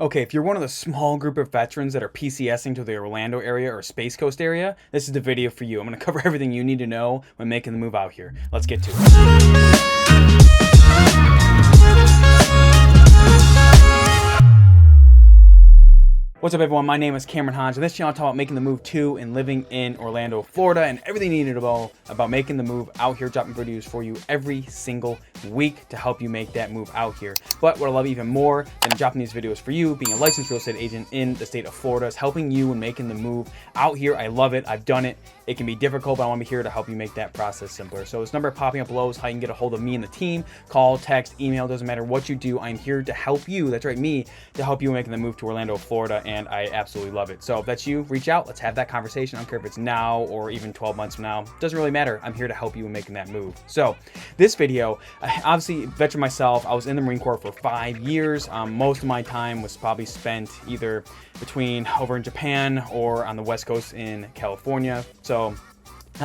Okay, if you're one of the small group of veterans that are PCSing to the Orlando area or Space Coast area, this is the video for you. I'm going to cover everything you need to know when making the move out here. Let's get to it. What's up, everyone? My name is Cameron Hodge, and this channel I talk about making the move to and living in Orlando, Florida, and everything you need to know about making the move out here, dropping videos for you every single week to help you make that move out here. But what I love even more than dropping these videos for you, being a licensed real estate agent in the state of Florida, is helping you in making the move out here. I love it. I've done it. It can be difficult, but I want to be here to help you make that process simpler. So this number popping up below is how you can get a hold of me and the team. Call, text, email, doesn't matter what you do. I'm here to help you. That's right, me, to help you making the move to Orlando, Florida, and I absolutely love it. So if that's you, reach out. Let's have that conversation. I don't care if it's now or even 12 months from now. Doesn't really matter. I'm here to help you in making that move. So this video, obviously, veteran myself, I was in the Marine Corps for 5 years. Most of my time was probably spent either between over in Japan or on the West Coast in California. So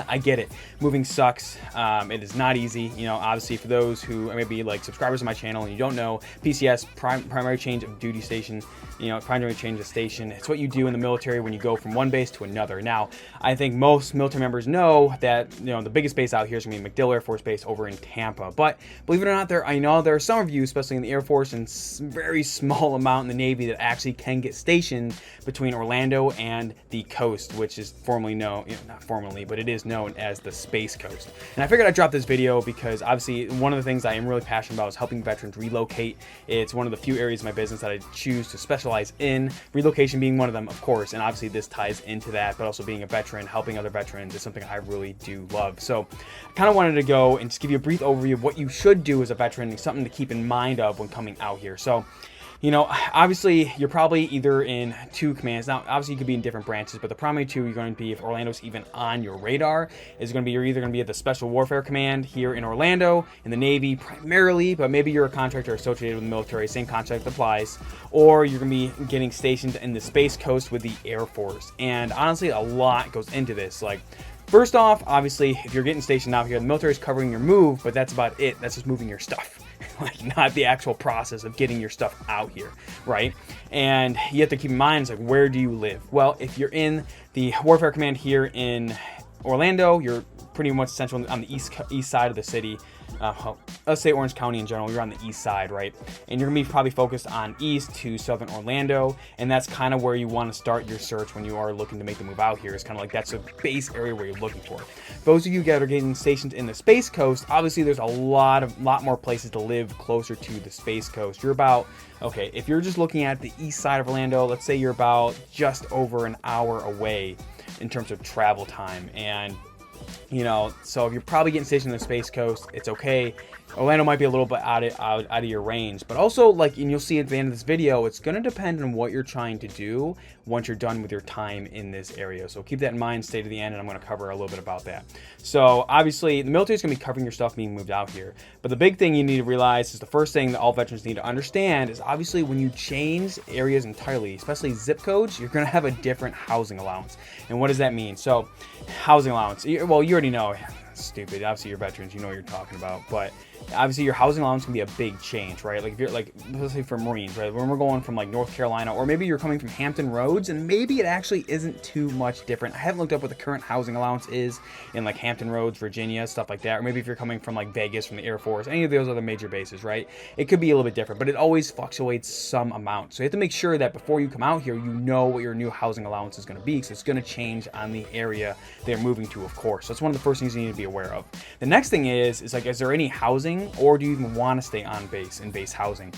I get it. Moving sucks. It is not easy. You know, obviously for those who may be like subscribers of my channel and you don't know, PCS, primary change of duty station, you know, primary change of station. It's what you do in the military when you go from one base to another. Now, I think most military members know that, you know, the biggest base out here is going to be MacDill Air Force Base over in Tampa. But believe it or not, I know there are some of you, especially in the Air Force and very small amount in the Navy, that actually can get stationed between Orlando and the coast, which is formerly known, you know, not formally, but it is known as the Space Coast. And I figured I'd drop this video because obviously one of the things I am really passionate about is helping veterans relocate. It's one of the few areas of my business that I choose to specialize in, relocation being one of them, of course, and obviously this ties into that, but also being a veteran, helping other veterans is something I really do love. So I kind of wanted to go and just give you a brief overview of what you should do as a veteran and something to keep in mind of when coming out here. So, you know, obviously you're probably either in two commands. Now, obviously you could be in different branches, but the primary two you're going to be, if Orlando's even on your radar, is going to be, you're either going to be at the Special Warfare Command here in Orlando, in the Navy primarily, but maybe you're a contractor associated with the military, same contract applies, or you're going to be getting stationed in the Space Coast with the Air Force. And honestly, a lot goes into this. Like, first off, obviously, if you're getting stationed out here, the military is covering your move, but that's about it. That's just moving your stuff. Like, not the actual process of getting your stuff out here, right? And you have to keep in mind, it's like, where do you live? Well, if you're in the Warfare Command here in Orlando, you're pretty much central on the east side of the city. Let's say Orange County in general, you're on the east side, right? And you're gonna be probably focused on east to southern Orlando, and that's kind of where you want to start your search when you are looking to make the move out here. It's kind of like that's a base area where you're looking for. Those of you that are getting stationed in the Space Coast, obviously there's a lot more places to live closer to the Space Coast. You're about, okay, if you're just looking at the east side of Orlando, let's say you're about just over an hour away in terms of travel time. And you know, so if you're probably getting stationed in the Space Coast, it's okay. Orlando might be a little bit out of your range, but also, like, and you'll see at the end of this video, it's going to depend on what you're trying to do once you're done with your time in this area. So keep that in mind, stay to the end, and I'm going to cover a little bit about that. So obviously, the military is going to be covering your stuff being moved out here. But the big thing you need to realize is the first thing that all veterans need to understand is obviously when you change areas entirely, especially zip codes, you're going to have a different housing allowance. And what does that mean? So housing allowance, well, you already know. Stupid. Obviously, you're veterans, you know what you're talking about, but obviously your housing allowance can be a big change, right? Like if you're like, let's say for Marines, right? When we're going from like North Carolina, or maybe you're coming from Hampton Roads, and maybe it actually isn't too much different. I haven't looked up what the current housing allowance is in like Hampton Roads, Virginia, stuff like that. Or maybe if you're coming from like Vegas from the Air Force, any of those other major bases, right? It could be a little bit different, but it always fluctuates some amount. So you have to make sure that before you come out here, you know what your new housing allowance is going to be, because it's going to change on the area they're moving to, of course. So that's one of the first things you need to be aware of. The next thing is like, is there any housing, or do you even want to stay on base in base housing?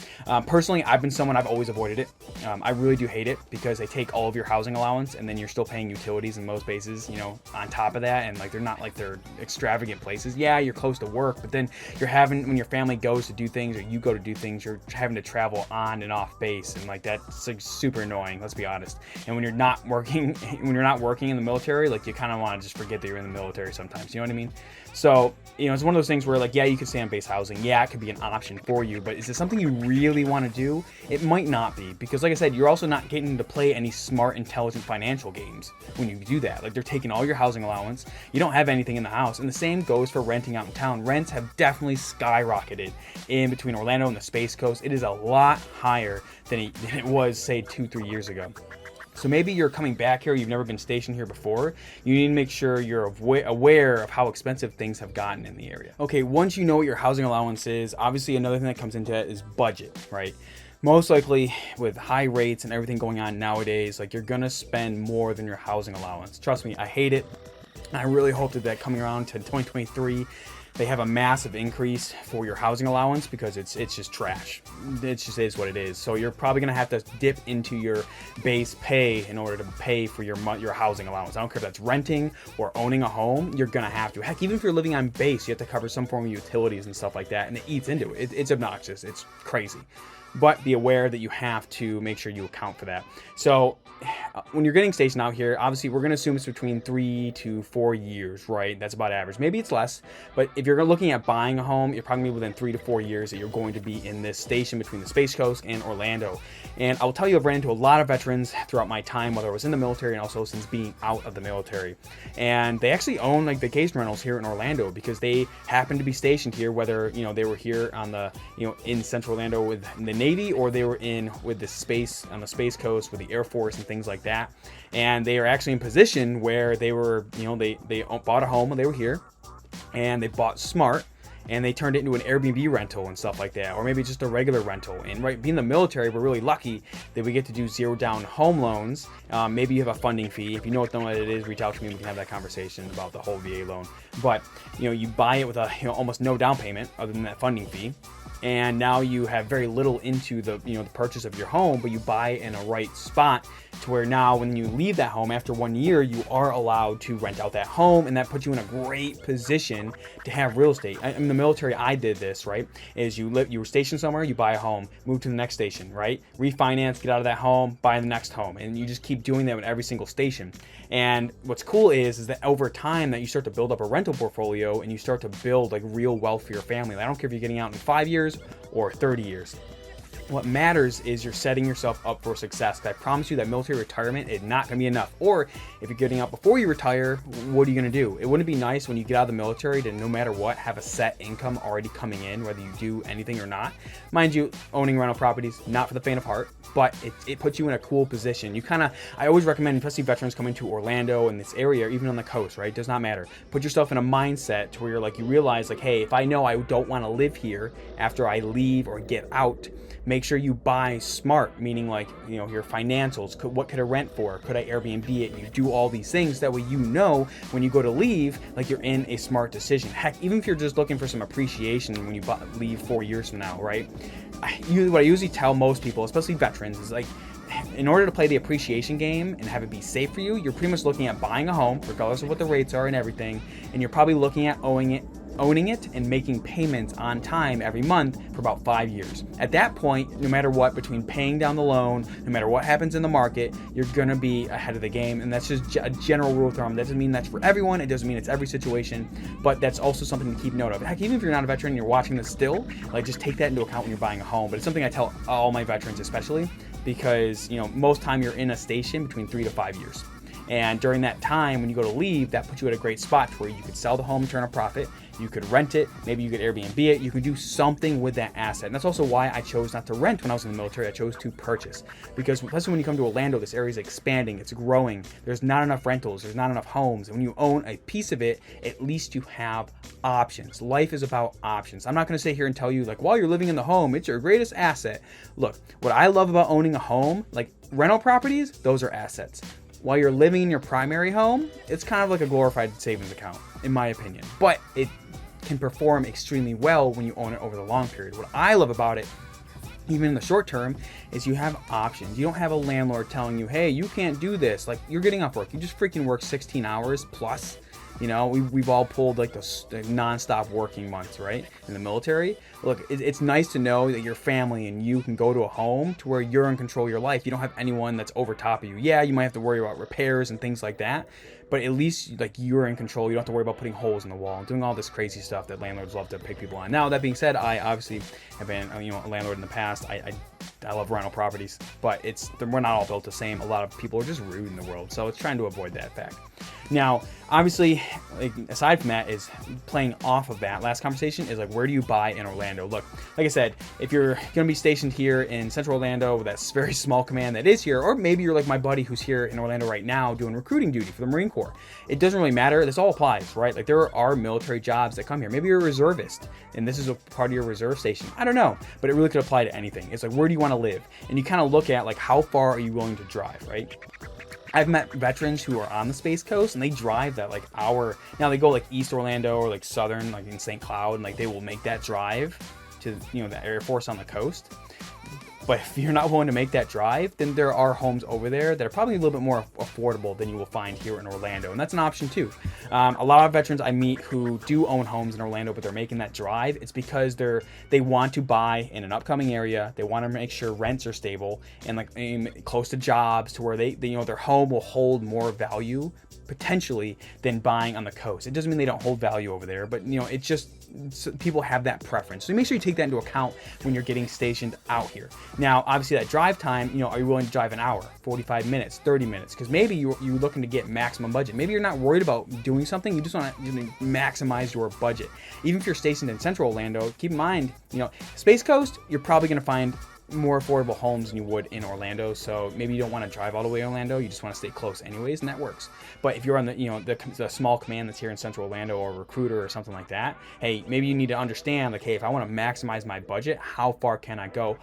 Personally, I've been someone, I've always avoided it. I really do hate it because they take all of your housing allowance, and then you're still paying utilities in most bases, you know, on top of that. And like, they're not like they're extravagant places. Yeah, you're close to work, but then you're having, when your family goes to do things or you go to do things, you're having to travel on and off base, and like that's like super annoying, let's be honest. And when you're not working in the military, like you kind of want to just forget that you're in the military sometimes, you know what I mean? So, you know, it's one of those things where like, yeah, you can stay on base space housing, yeah, it could be an option for you, but is it something you really want to do? It might not be, because like I said, you're also not getting to play any smart, intelligent financial games when you do that. Like, they're taking all your housing allowance, you don't have anything in the house, and the same goes for renting out in town. Rents have definitely skyrocketed in between Orlando and the Space Coast. It is a lot higher than it was, say, 2-3 years ago. So maybe you're coming back here, you've never been stationed here before. You need to make sure you're aware of how expensive things have gotten in the area. Okay, once you know what your housing allowance is, obviously another thing that comes into it is budget, right? Most likely with high rates and everything going on nowadays, like, you're gonna spend more than your housing allowance. Trust me, I hate it. I really hope that coming around to 2023, they have a massive increase for your housing allowance, because it's just trash. It just is what it is. So you're probably gonna have to dip into your base pay in order to pay for your housing allowance. I don't care if that's renting or owning a home, you're gonna have to. Heck, even if you're living on base, you have to cover some form of utilities and stuff like that, and it eats into it. It's obnoxious. It's crazy. But be aware that you have to make sure you account for that. So when you're getting stationed out here, obviously we're going to assume it's between 3 to 4 years, right? That's about average. Maybe it's less, but if you're looking at buying a home, you're probably within 3 to 4 years that you're going to be in this station between the Space Coast and Orlando. And I will tell you, I've ran into a lot of veterans throughout my time, whether I was in the military and also since being out of the military. And they actually own like vacation rentals here in Orlando, because they happen to be stationed here, whether, you know, they were here on the, you know, in Central Orlando with the Navy, or they were in with the space on the Space Coast with the Air Force and things like that. And they are actually in position where they were, you know, they bought a home when they were here, and they bought smart, and they turned it into an Airbnb rental and stuff like that, or maybe just a regular rental. And right, being the military, we're really lucky that we get to do 0 down home loans. Maybe you have a funding fee. If you know what it is, reach out to me. We can have that conversation about the whole VA loan. But, you know, you buy it with a, you know, almost no down payment other than that funding fee. And now you have very little into the, you know, the purchase of your home, but you buy in a right spot to where now when you leave that home after 1 year, you are allowed to rent out that home, and that puts you in a great position to have real estate. In the military, I did this, right? Is you were stationed somewhere, you buy a home, move to the next station, right? Refinance, get out of that home, buy the next home, and you just keep doing that with every single station. And what's cool is that over time that you start to build up a rental portfolio, and you start to build like real wealth for your family. I don't care if you're getting out in 5 years or 30 years. What matters is you're setting yourself up for success. I promise you that military retirement is not going to be enough. Or if you're getting out before you retire, what are you going to do? It wouldn't be nice when you get out of the military to, no matter what, have a set income already coming in, whether you do anything or not. Mind you, owning rental properties, not for the faint of heart, but it puts you in a cool position. I always recommend, especially veterans coming to Orlando and this area, even on the coast, right? It does not matter. Put yourself in a mindset to where you're like, you realize like, hey, if I know I don't want to live here after I leave or get out, make sure you buy smart, meaning like, you know, your financials. What could I rent for? Could I Airbnb it? You do all these things. That way, you know, when you go to leave, like you're in a smart decision. Heck, even if you're just looking for some appreciation when you leave 4 years from now, right? What I usually tell most people, especially veterans, is like, in order to play the appreciation game and have it be safe for you, you're pretty much looking at buying a home, regardless of what the rates are and everything, and you're probably looking at owning it and making payments on time every month for about 5 years. At that point, no matter what, between paying down the loan, no matter what happens in the market, you're gonna be ahead of the game. And that's just a general rule of thumb. That doesn't mean that's for everyone. It doesn't mean it's every situation, but that's also something to keep note of. Heck, even if you're not a veteran and you're watching this still, like, just take that into account when you're buying a home. But it's something I tell all my veterans, especially because, you know, most time you're in a station between 3 to 5 years. And during that time, when you go to leave, that puts you at a great spot where you could sell the home, turn a profit. You could rent it. Maybe you could Airbnb it. You could do something with that asset. And that's also why I chose not to rent when I was in the military. I chose to purchase, because especially when you come to Orlando, this area is expanding. It's growing. There's not enough rentals. There's not enough homes. And when you own a piece of it, at least you have options. Life is about options. I'm not going to sit here and tell you like, while you're living in the home, it's your greatest asset. Look, what I love about owning a home, like rental properties, those are assets. While you're living in your primary home, it's kind of like a glorified savings account, in my opinion. But it can perform extremely well when you own it over the long period. What I love about it, even in the short term, is you have options. You don't have a landlord telling you, hey, you can't do this. Like, you're getting off work. You just freaking work 16 hours plus. You know, we've all pulled like the non-stop working months, right, in the military. Look, it's nice to know that your family and you can go to a home to where you're in control of your life. You don't have anyone that's over top of you. Yeah, you might have to worry about repairs and things like that, but at least like you're in control. You don't have to worry about putting holes in the wall and doing all this crazy stuff that landlords love to pick people on. Now, that being said, I obviously have been a landlord in the past. I love rental properties, but we're not all built the same. A lot of people are just rude in the world, so it's trying to avoid that fact. Now, obviously, like, aside from that, is playing off of that last conversation is like, where do you buy in Orlando? Look, like I said, if you're going to be stationed here in Central Orlando with that very small command that is here, or maybe you're like my buddy who's here in Orlando right now doing recruiting duty for the Marine Corps, it doesn't really matter. This all applies, right? Like, there are military jobs that come here. Maybe you're a reservist and this is a part of your reserve station. I don't know, but it really could apply to anything. It's like, where do you want to live? And you kind of look at like, how far are you willing to drive, right? I've met veterans who are on the Space Coast and they drive that like hour. Now they go like East Orlando or like Southern, like in St. Cloud, and like they will make that drive to, the Air Force on the coast. But if you're not willing to make that drive, then there are homes over there that are probably a little bit more affordable than you will find here in Orlando. And that's an option too. A lot of veterans I meet who do own homes in Orlando, but they're making that drive. It's because they want to buy in an upcoming area. They want to make sure rents are stable and like close to jobs to where they their home will hold more value potentially than buying on the coast. It doesn't mean they don't hold value over there, but it's just people have that preference. So make sure you take that into account when you're getting stationed out here. Now, obviously that drive time, are you willing to drive an hour, 45 minutes, 30 minutes? Because maybe you're looking to get maximum budget. Maybe you're not worried about doing something. You just want to maximize your budget. Even if you're stationed in Central Orlando, keep in mind, Space Coast, you're probably going to find more affordable homes than you would in Orlando. So maybe you don't want to drive all the way to Orlando. You just want to stay close anyways, and that works. But if you're on the small command that's here in Central Orlando, or a recruiter or something like that, hey, maybe you need to understand, like, hey, if I want to maximize my budget, how far can I go?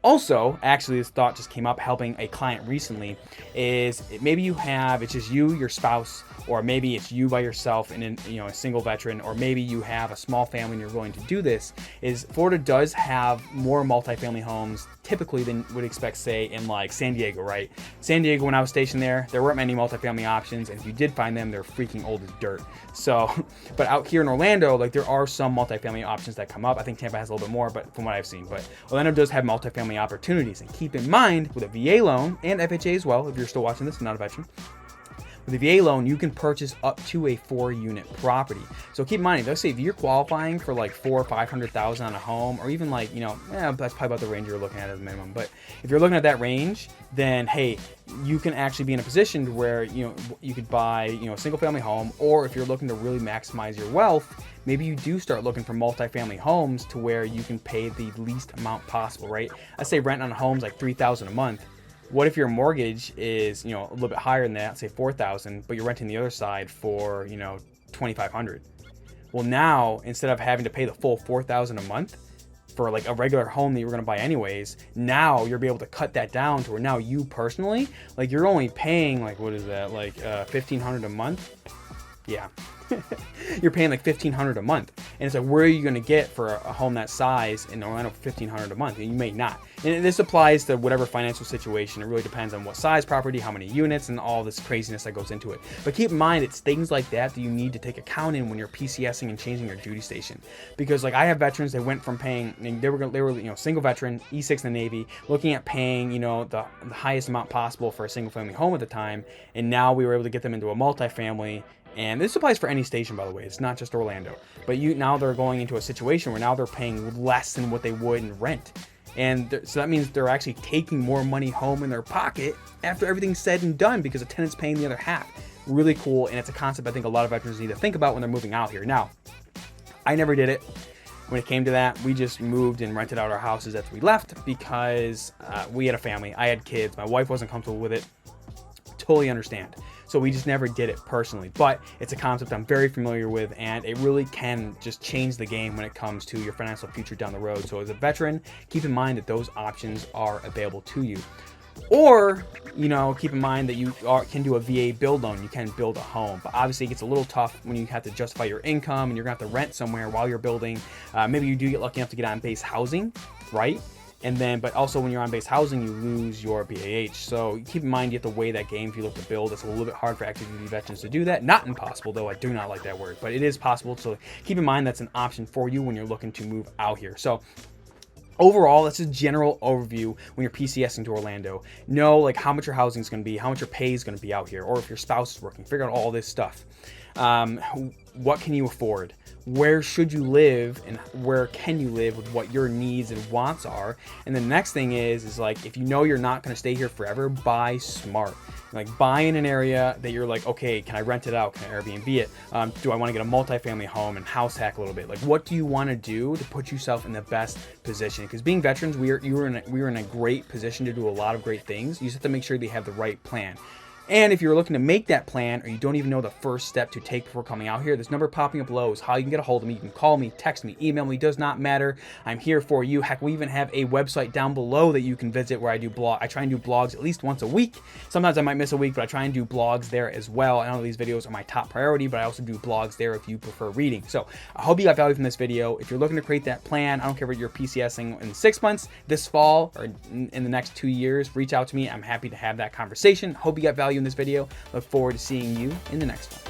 Also, actually, this thought just came up helping a client recently, is maybe it's just you, your spouse, or maybe it's you by yourself and a single veteran, or maybe you have a small family and you're willing to do this. Is Florida does have more multifamily homes typically than would expect, say, in like San Diego, right? San Diego, when I was stationed there weren't many multifamily options, and if you did find them, they're freaking old as dirt. So, but out here in Orlando, like, there are some multifamily options that come up. I think Tampa has a little bit more, but from what I've seen, but Orlando does have multifamily opportunities. And keep in mind, with a VA loan and FHA as well, if you're still watching this and not a veteran, with a VA loan, you can purchase up to a 4-unit property. So keep in mind, let's say if you're qualifying for like $400,000 or $500,000 on a home, or even like, that's probably about the range you're looking at as a minimum. But if you're looking at that range, then hey, you can actually be in a position to where you could buy a single family home, or if you're looking to really maximize your wealth, maybe you do start looking for multifamily homes to where you can pay the least amount possible, right? I say rent on a home's like $3,000 a month. What if your mortgage is, a little bit higher than that, say $4,000, but you're renting the other side for, $2,500? Well, now, instead of having to pay the full $4,000 a month for like a regular home that you were going to buy anyways, now you'll be able to cut that down to where now you personally, like, you're only paying like, what is that, like $1,500 a month? Yeah. You're paying like $1,500 a month, and it's like, where are you going to get for a home that size in Orlando for $1,500 a month? And you may not. And this applies to whatever financial situation. It really depends on what size property, how many units, and all this craziness that goes into it. But keep in mind, it's things like that you need to take account in when you're PCSing and changing your duty station. Because like, I have veterans that went from paying, they were single veteran, E6 in the Navy, looking at paying the highest amount possible for a single family home at the time, and now we were able to get them into a multifamily. And this applies for any station, by the way. It's not just Orlando. But now they're going into a situation where now they're paying less than what they would in rent. And so that means they're actually taking more money home in their pocket after everything's said and done, because the tenant's paying the other half. Really cool, and it's a concept I think a lot of veterans need to think about when they're moving out here. Now, I never did it. When it came to that, we just moved and rented out our houses after we left, because we had a family. I had kids. My wife wasn't comfortable with it. Totally understand. So we just never did it personally, but it's a concept I'm very familiar with, and it really can just change the game when it comes to your financial future down the road. So as a veteran, keep in mind that those options are available to you. Or, keep in mind that you can do a VA build loan. You can build a home, but obviously it gets a little tough when you have to justify your income and you're going to have to rent somewhere while you're building. Maybe you do get lucky enough to get on base housing, right? And then, but also when you're on base housing, you lose your BAH. So keep in mind, you have to weigh that game if you look to build. It's a little bit hard for active duty veterans to do that. Not impossible, though. I do not like that word, but it is possible. So keep in mind that's an option for you when you're looking to move out here. So overall, that's a general overview when you're PCSing to Orlando. Know like how much your housing is going to be, how much your pay is going to be out here, or if your spouse is working. Figure out all this stuff. What can you afford? Where should you live, and where can you live with what your needs and wants are? And the next thing is like, if you know you're not going to stay here forever, buy smart. Like, buy in an area that you're like, okay, can I rent it out? Can I Airbnb it? Do I want to get a multifamily home and house hack a little bit? Like, what do you want to do to put yourself in the best position? Because being veterans, we were in a great position to do a lot of great things. You just have to make sure they have the right plan. And if you're looking to make that plan, or you don't even know the first step to take before coming out here, this number popping up below is how you can get a hold of me. You can call me, text me, email me, does not matter. I'm here for you. Heck, we even have a website down below that you can visit where I try and do blogs at least once a week. Sometimes I might miss a week, but I try and do blogs there as well. I know these videos are my top priority, but I also do blogs there if you prefer reading. So I hope you got value from this video. If you're looking to create that plan, I don't care if you're PCSing in 6 months, this fall, or in the next 2 years, reach out to me. I'm happy to have that conversation. Hope you got value in this video. Look forward to seeing you in the next one.